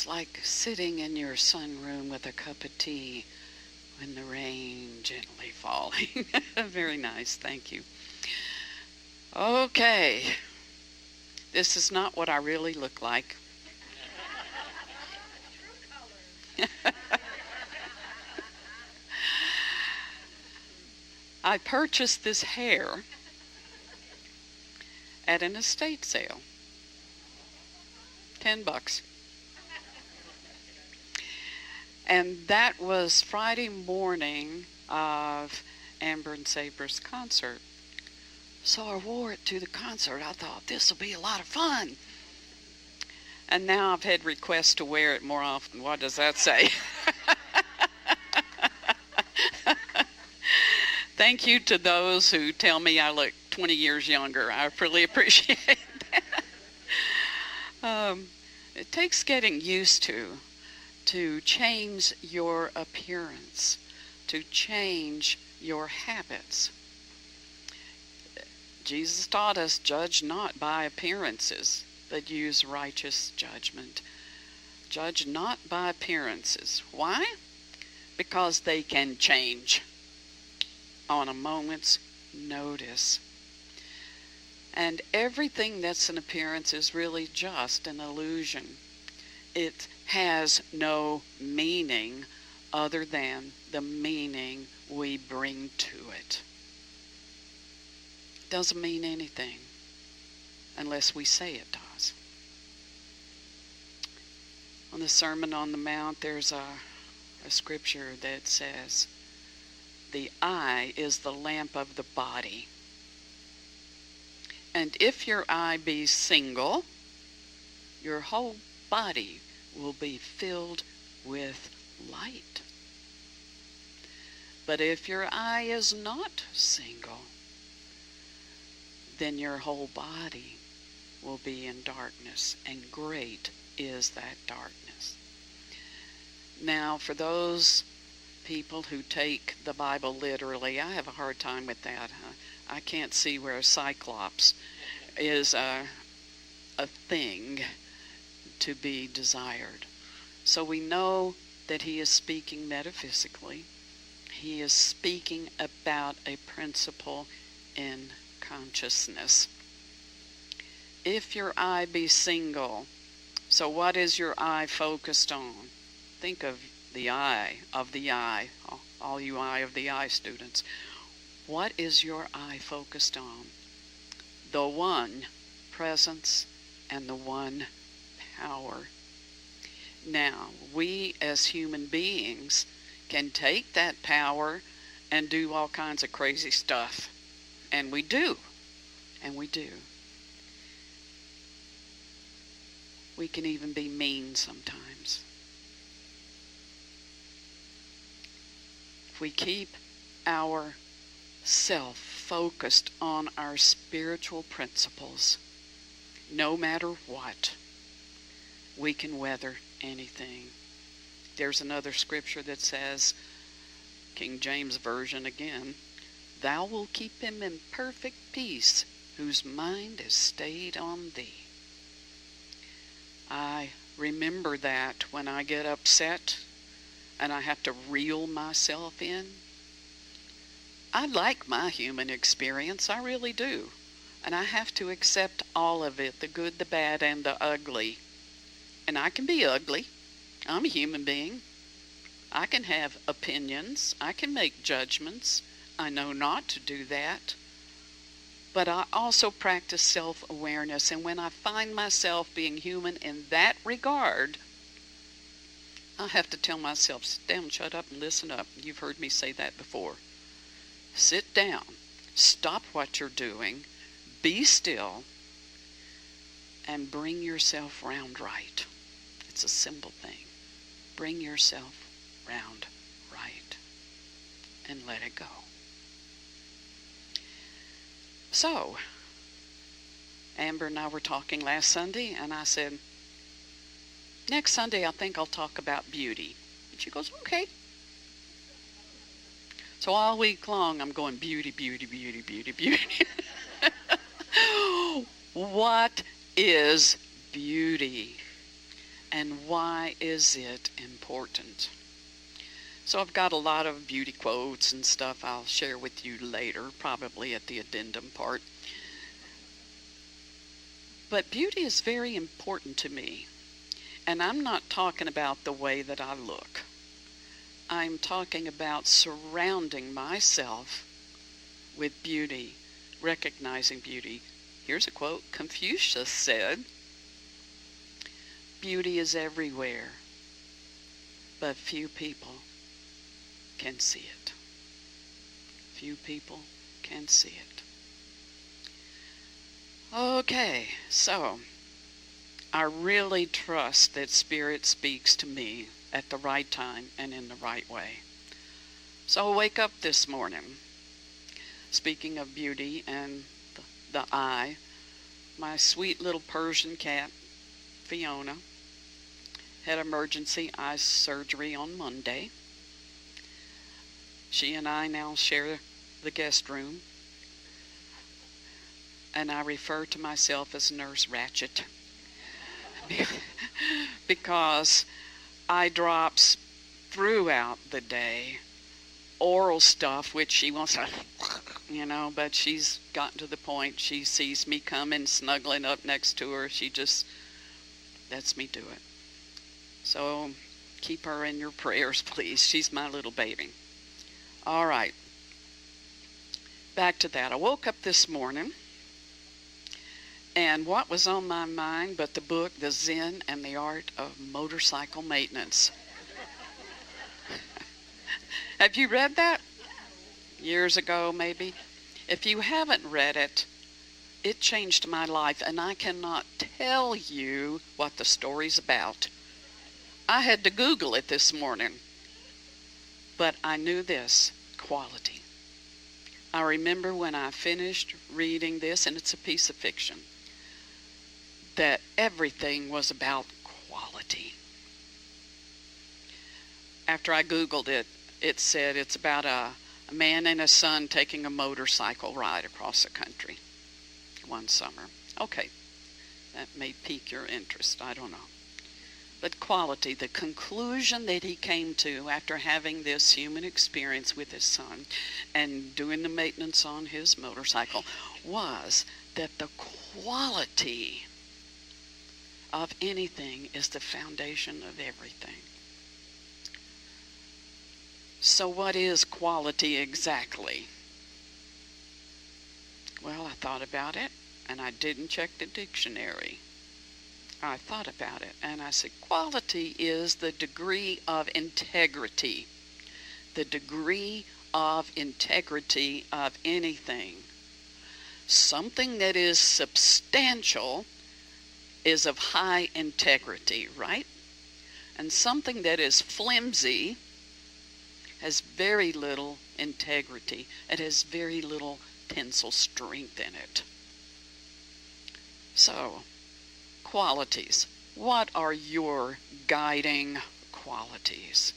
It's like sitting in your sunroom with a cup of tea when the rain gently falling. Very nice, thank you. Okay, this is not what I really look like. I purchased this hair at an estate sale. $10. And that was Friday morning of Amber and Saber's concert. So I wore it to the concert. I thought, this will be a lot of fun. And now I've had requests to wear it more often. What does that say? Thank you to those who tell me I look 20 years younger. I really appreciate that. It takes getting used to change your appearance, to change your habits. Jesus taught us, judge not by appearances, but use righteous judgment. Judge not by appearances. Why? Because they can change on a moment's notice. And everything that's an appearance is really just an illusion. It has no meaning other than the meaning we bring to it. It doesn't mean anything unless we say it does. On the Sermon on the Mount, there's a scripture that says, the eye is the lamp of the body. And if your eye be single, your whole body will be filled with light. But if your eye is not single, then your whole body will be in darkness, and great is that darkness. Now, for those people who take the Bible literally, I have a hard time with that. I can't see where a cyclops is a thing to be desired. So we know that he is speaking metaphysically. He is speaking about a principle in consciousness. If your eye be single, so what is your eye focused on? Think of the eye, all you eye of the eye students. What is your eye focused on? The one presence and the one power. Now, we as human beings can take that power and do all kinds of crazy stuff. And we do. And we do. We can even be mean sometimes. If we keep our self focused on our spiritual principles, no matter what, we can weather anything. There's another scripture that says, King James Version again, thou wilt keep him in perfect peace, whose mind is stayed on thee. I remember that when I get upset and I have to reel myself in. I like my human experience, I really do. And I have to accept all of it, the good, the bad, and the ugly. And I can be ugly. I'm a human being. I can have opinions. I can make judgments. I know not to do that. But I also practice self-awareness. And when I find myself being human in that regard, I have to tell myself, sit down, shut up, and listen up. You've heard me say that before. Sit down. Stop what you're doing. Be still. And bring yourself round right. It's a simple thing. Bring yourself round right. And let it go. So, Amber and I were talking last Sunday, and I said, next Sunday I think I'll talk about beauty. And she goes, okay. So all week long I'm going beauty, beauty, beauty, beauty, beauty. What is beauty? And why is it important? So I've got a lot of beauty quotes and stuff I'll share with you later, probably at the addendum part. But beauty is very important to me. And I'm not talking about the way that I look. I'm talking about surrounding myself with beauty, recognizing beauty. Here's a quote. Confucius said, "Beauty is everywhere, but few people can see it." Few people can see it. Okay, so I really trust that Spirit speaks to me at the right time and in the right way. So I wake up this morning. Speaking of beauty and the eye, my sweet little Persian cat, Fiona, had emergency eye surgery on Monday. She and I now share the guest room, and I refer to myself as Nurse Ratchet because eye drops throughout the day, oral stuff, which she wants to, but she's gotten to the point she sees me coming, snuggling up next to her. She just lets me do it. So keep her in your prayers, please. She's my little baby. All right. Back to that. I woke up this morning, and what was on my mind but the book, The Zen and the Art of Motorcycle Maintenance. Have you read that? Years ago, maybe. If you haven't read it, it changed my life, and I cannot tell you what the story's about. I had to Google it this morning. But I knew this, quality. I remember when I finished reading this, and it's a piece of fiction, that everything was about quality. After I Googled it, it said it's about a man and a son taking a motorcycle ride across the country one summer. Okay, that may pique your interest, I don't know. But quality, the conclusion that he came to after having this human experience with his son and doing the maintenance on his motorcycle, was that the quality of anything is the foundation of everything. So what is quality exactly? Well, I thought about it, and I didn't check the dictionary. I thought about it, and I said, quality is the degree of integrity. The degree of integrity of anything. Something that is substantial is of high integrity, right? And something that is flimsy has very little integrity. It has very little tensile strength in it. So, qualities. What are your guiding qualities?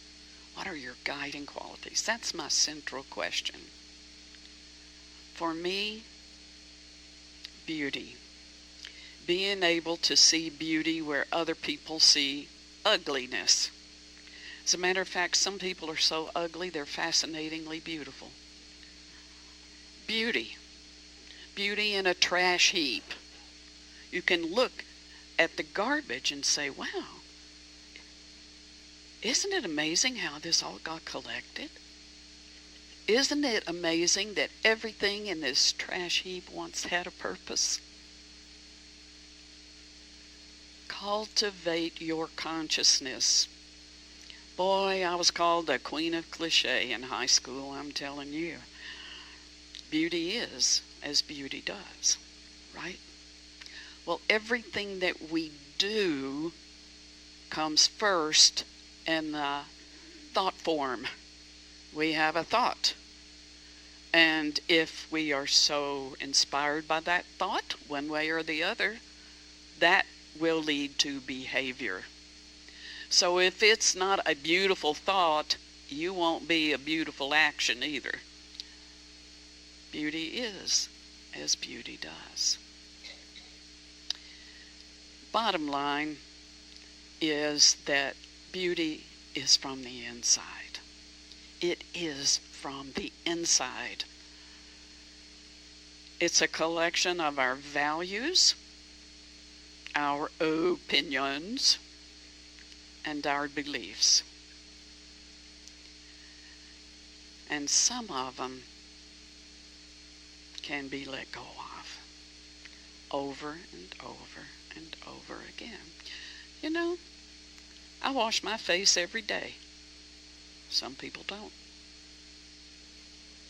What are your guiding qualities? That's my central question. For me, beauty. Being able to see beauty where other people see ugliness. As a matter of fact, some people are so ugly, they're fascinatingly beautiful. Beauty. Beauty in a trash heap. You can look at the garbage and say, wow, isn't it amazing how this all got collected? Isn't it amazing that everything in this trash heap once had a purpose? Cultivate your consciousness. Boy, I was called the queen of cliche in high school, I'm telling you. Beauty is as beauty does, right? Well, everything that we do comes first in the thought form. We have a thought. And if we are so inspired by that thought, one way or the other, that will lead to behavior. So if it's not a beautiful thought, you won't be a beautiful action either. Beauty is as beauty does. Bottom line, is that beauty is from the inside. It is from the inside. It's a collection of our values, our opinions, and our beliefs. And some of them can be let go of over and over and over again. You know, I wash my face every day. Some people don't.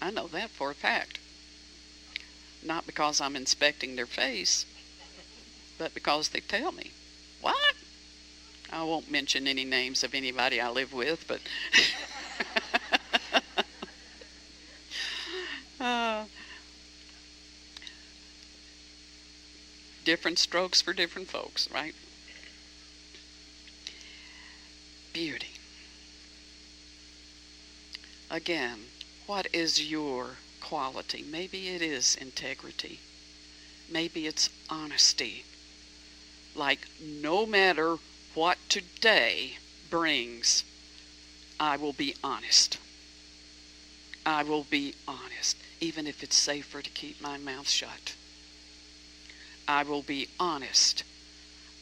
I know that for a fact. Not because I'm inspecting their face, but because they tell me. What? I won't mention any names of anybody I live with, but different strokes for different folks, right? Beauty. Again, what is your quality? Maybe it is integrity. Maybe it's honesty. Like, no matter what today brings, I will be honest. I will be honest, even if it's safer to keep my mouth shut. I will be honest.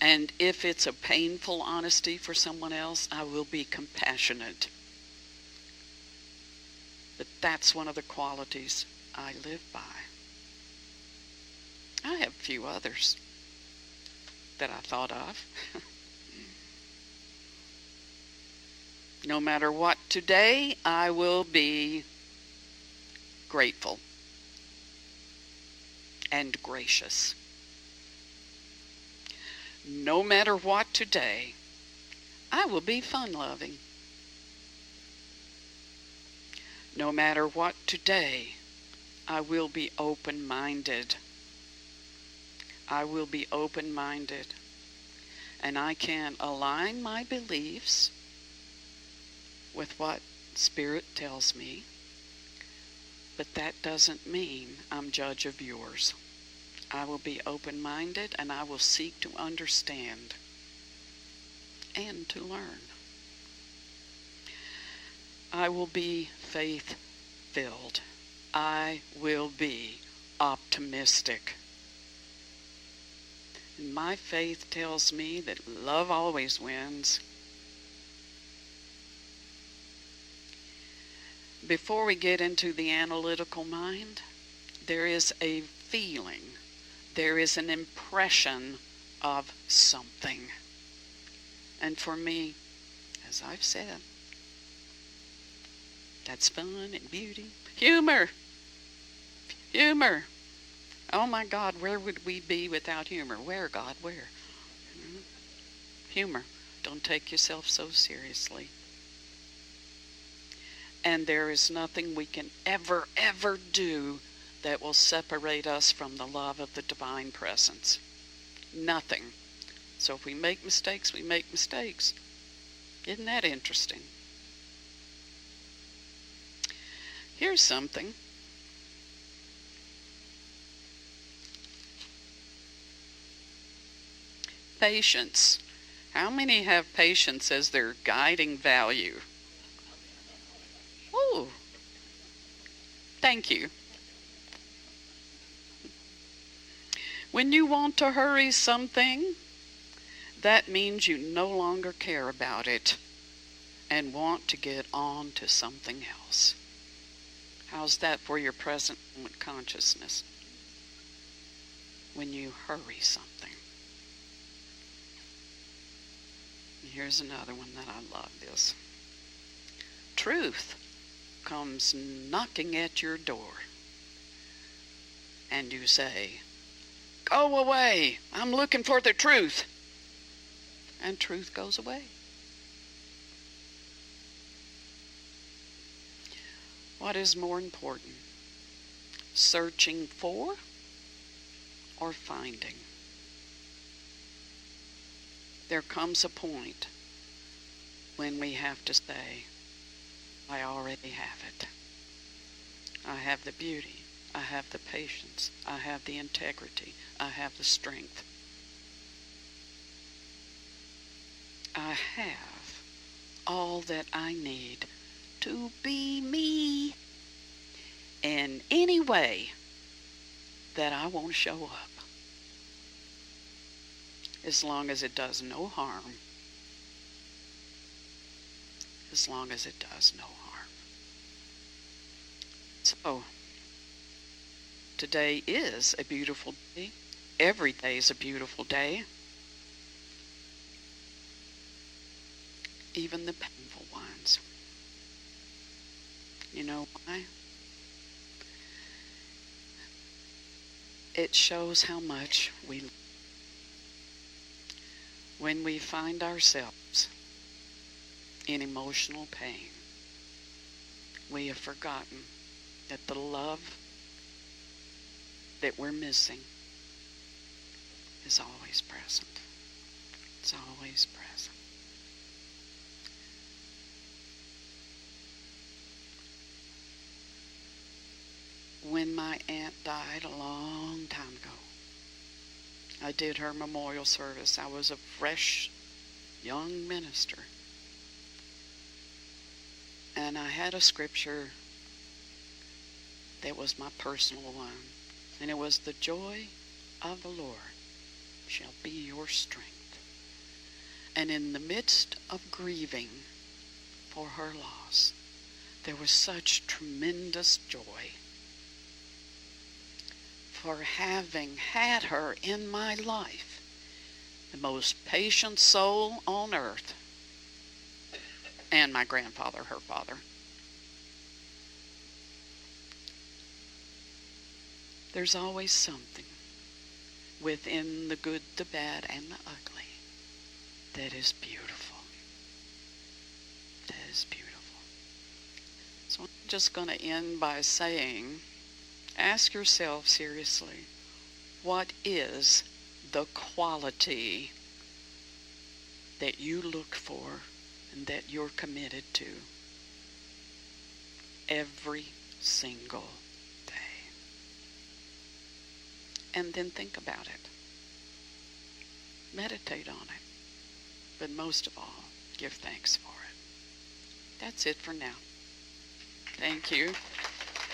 And if it's a painful honesty for someone else, I will be compassionate. But that's one of the qualities I live by. I have a few others that I thought of. No matter what today, I will be grateful and gracious. No matter what today, I will be fun-loving. No matter what today, I will be open-minded. I will be open-minded. And I can align my beliefs with what Spirit tells me, but that doesn't mean I'm judge of yours. I will be open-minded, and I will seek to understand and to learn. I will be faith-filled. I will be optimistic. And my faith tells me that love always wins. Before we get into the analytical mind, there is a feeling, there is an impression of something. And for me, as I've said, that's fun and beauty. Humor! Humor! Oh my God, where would we be without humor? Where, God, where? Humor. Don't take yourself so seriously. And there is nothing we can ever do that will separate us from the love of the divine presence. Nothing. So if we make mistakes, we make mistakes. Isn't that interesting? Here's something. Patience. How many have patience as their guiding value? Ooh. Thank you. When you want to hurry something, that means you no longer care about it and want to get on to something else. How's that for your present moment consciousness? When you hurry something. Here's another one that I love this. Truth comes knocking at your door. And you say, "Go away, I'm looking for the truth." And truth goes away. What is more important? Searching for or finding? There comes a point when we have to say, I already have it. I have the beauty. I have the patience. I have the integrity. I have the strength. I have all that I need to be me in any way that I want to show up, as long as it does no harm. As long as it does no harm. So, today is a beautiful day. Every day is a beautiful day. Even the painful ones. You know why? It shows how much we love. When we find ourselves in emotional pain, we have forgotten that the love that we're missing is always present. It's always present. When my aunt died a long time ago, I did her memorial service. I was a fresh young minister. And I had a scripture that was my personal one. And it was, "The joy of the Lord shall be your strength." And in the midst of grieving for her loss, there was such tremendous joy for having had her in my life, the most patient soul on earth, and my grandfather, her father. There's always something within the good, the bad, and the ugly that is beautiful. That is beautiful. So I'm just going to end by saying, ask yourself seriously, what is the quality that you look for and that you're committed to every single day? And then think about it. Meditate on it. But most of all, give thanks for it. That's it for now. Thank you.